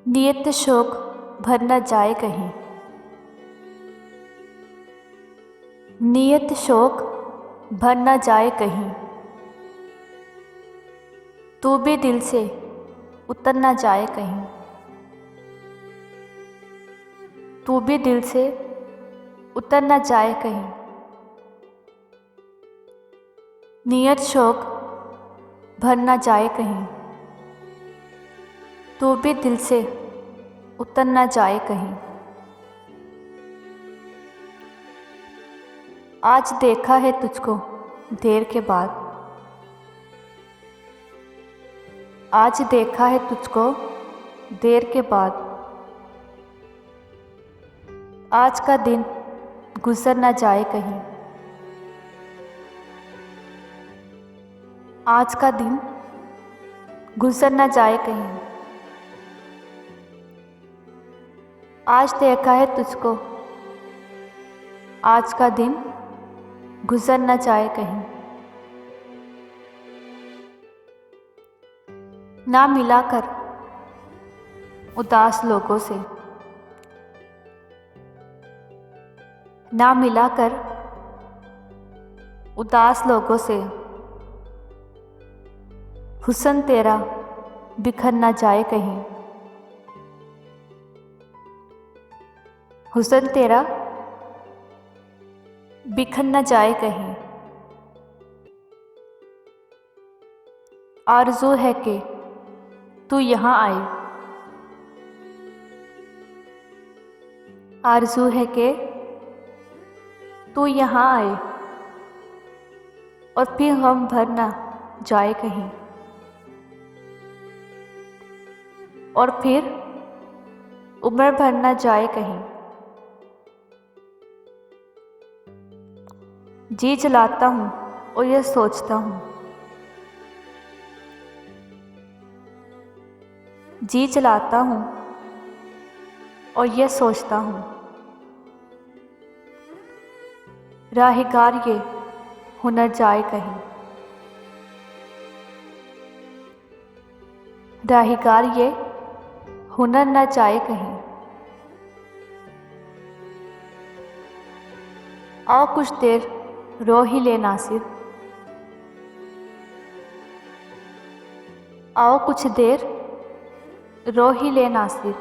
नियत शोक भर न जाए कहीं। नियत शोक भर न जाए कहीं। तू भी दिल से उतर न जाए कहीं। तू भी दिल से उतर न जाए कहीं। नियत शोक भर न जाए कहीं। तू भी दिल से उतर न जाए कहीं। आज देखा है तुझको देर के बाद। आज देखा है तुझको देर के बाद। आज का दिन गुजर न जाए कहीं। आज का दिन गुजर न जाए कहीं। आज देखा है तुझको, आज का दिन गुजर न जाए कहीं। ना मिलाकर उदास लोगों से। ना मिलाकर उदास लोगों से। हुस्न तेरा बिखर न जाए कहीं। हुस्न तेरा बिखर न जाए कहीं। आरज़ू है कि तू यहाँ आए। आरज़ू है कि तू यहाँ आए और फिर गम भर न जाए कहीं। और फिर उम्र भर न जाए कहीं। जी जलाता हूँ और यह सोचता हूँ। जी जलाता हूँ और यह सोचता हूँ। राहगीर ये हुनर जाए कहीं। राहगीर ये हुनर न जाए कहीं। आओ कुछ देर रो ही ले नासिर। आओ कुछ देर रो ही ले नासिर।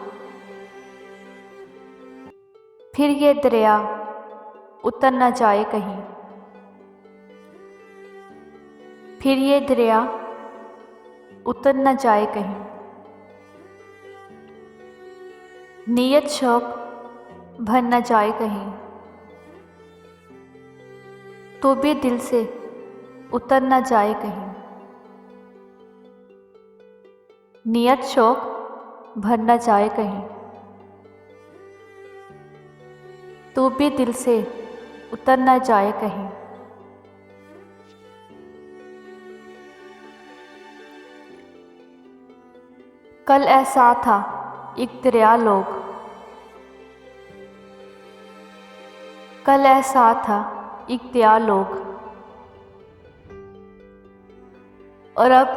फिर ये दरिया उतर न जाए कहीं। फिर ये दरिया उतर न जाए कहीं। नियत शौक भर न जाए कहीं। तो भी दिल से उतर न जाए कहीं। नियत शौक भर न जाए कहीं। तो भी दिल से उतर न जाए कहीं। कल ऐसा था एक दरिया लोग। कल ऐसा था एक दरिया लोग। और अब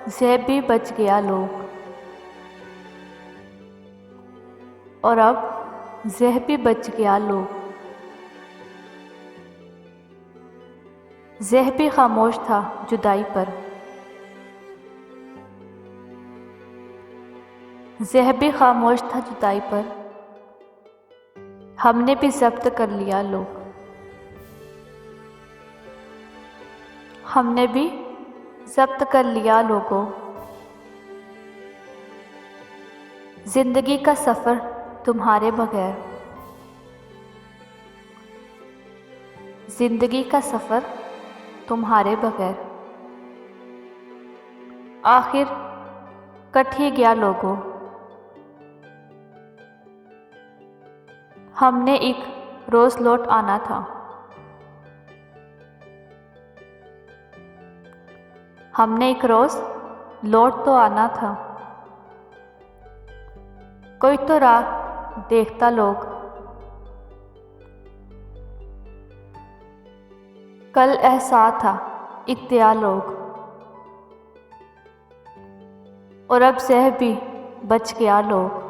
ज़ेब भी बच गया लोग। और अब ज़ेब भी बच गया लोग। ज़ेब भी खामोश था जुदाई पर। ज़ेब भी खामोश था जुदाई पर। हमने भी ज़ब्त कर लिया लोग। हमने भी ज़ब्त कर लिया लोगों। ज़िंदगी का सफ़र तुम्हारे बगैर। ज़िंदगी का सफ़र तुम्हारे बगैर आखिर कट ही गया लोगों। हमने एक रोज़ लौट आना था। हमने एक रोज़ लौट तो आना था। कोई तो राह देखता लोग। कल ऐसा था एक दरिया लोग। और अब ज़ेब भी बच गया लोग।